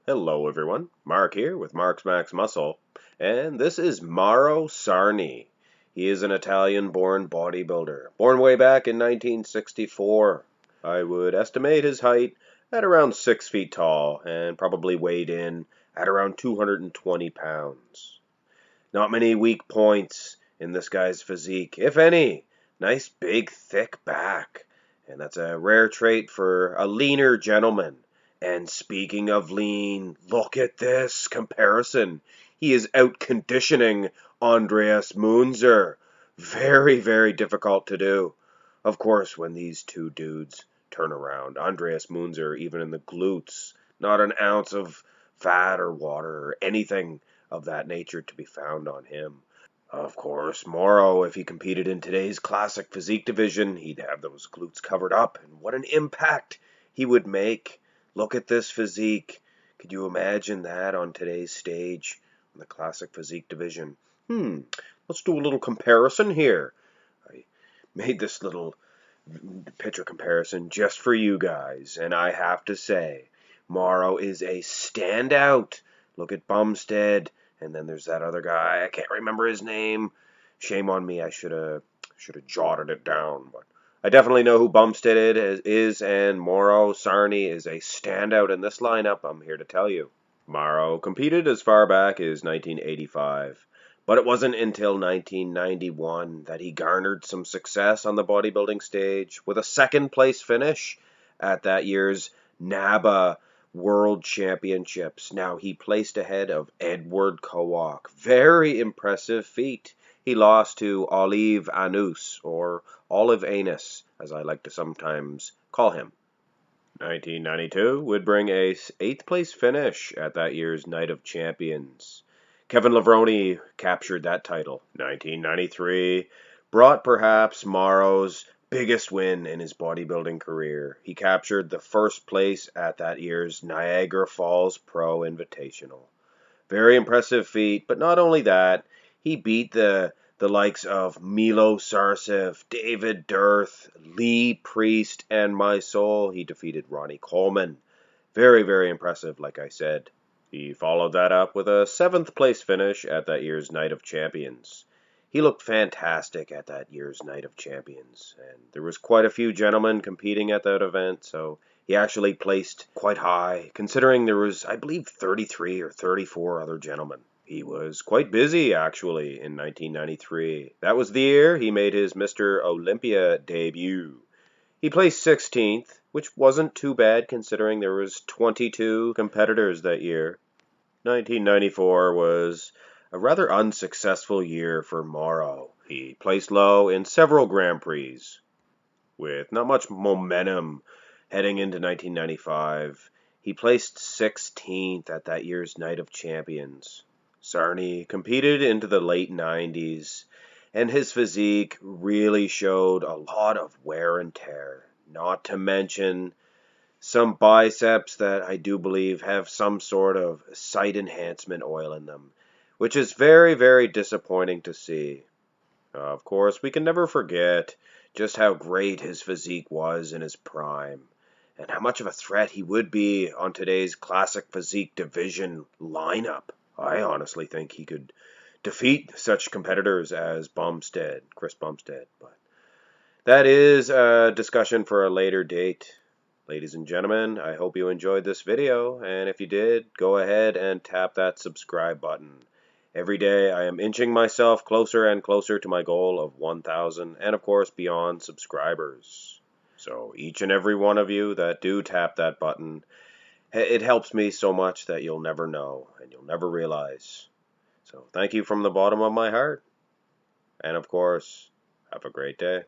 Hello everyone, Mark here with Mark's Max Muscle, and this is Mauro Sarni. He is an Italian-born bodybuilder, born way back in 1964. I would estimate his height at around 6 feet tall, and probably weighed in at around 220 pounds. Not many weak points in this guy's physique, if any. Nice big thick back, and that's a rare trait for a leaner gentleman. And speaking of lean, look at this comparison. He is out-conditioning Andreas Munzer. Very, very difficult to do. Of course, when these two dudes turn around, Andreas Munzer, even in the glutes, not an ounce of fat or water or anything of that nature to be found on him. Of course, Mauro, if he competed in today's classic physique division, he'd have those glutes covered up, and what an impact he would make. Look at this physique. Could you imagine that on today's stage in the classic physique division? Let's do a little comparison here. I made this little picture comparison just for you guys, and I have to say, Mauro is a standout. Look at Bumstead, and then there's that other guy. I can't remember his name. Shame on me. I should have jotted it down, but I definitely know who Bumstead is, and Mauro Sarni is a standout in this lineup, I'm here to tell you. Mauro competed as far back as 1985, but it wasn't until 1991 that he garnered some success on the bodybuilding stage with a second-place finish at that year's NABA World Championships. Now, he placed ahead of Edward Kowak. Very impressive feat. He lost to Olive Anus, or Olive Anus, as I like to sometimes call him. 1992 would bring a 8th place finish at that year's Night of Champions. Kevin Levrone captured that title. 1993 brought perhaps Mauro's biggest win in his bodybuilding career. He captured the 1st place at that year's Niagara Falls Pro Invitational. Very impressive feat, but not only that, he beat the likes of Milo Sarcev, David Dearth, Lee Priest, and my soul. He defeated Ronnie Coleman. Very, very impressive, like I said. He followed that up with a 7th place finish at that year's Night of Champions. He looked fantastic at that year's Night of Champions, and there was quite a few gentlemen competing at that event, so he actually placed quite high, considering there was, I believe, 33 or 34 other gentlemen. He was quite busy, actually, in 1993. That was the year he made his Mr. Olympia debut. He placed 16th, which wasn't too bad considering there was 22 competitors that year. 1994 was a rather unsuccessful year for Mauro. He placed low in several Grand Prix, with not much momentum heading into 1995. He placed 16th at that year's Night of Champions. Sarni competed into the late 90s, and his physique really showed a lot of wear and tear. Not to mention some biceps that I do believe have some sort of site enhancement oil in them, which is very, very disappointing to see. Of course, we can never forget just how great his physique was in his prime, and how much of a threat he would be on today's classic physique division lineup. I honestly think he could defeat such competitors as Chris Bumstead, but that is a discussion for a later date. Ladies and gentlemen, I hope you enjoyed this video, and if you did, go ahead and tap that subscribe button. Every day I am inching myself closer and closer to my goal of 1,000 and of course beyond subscribers. So each and every one of you that do tap that button, it helps me so much that you'll never know and you'll never realize. So thank you from the bottom of my heart. And of course, have a great day.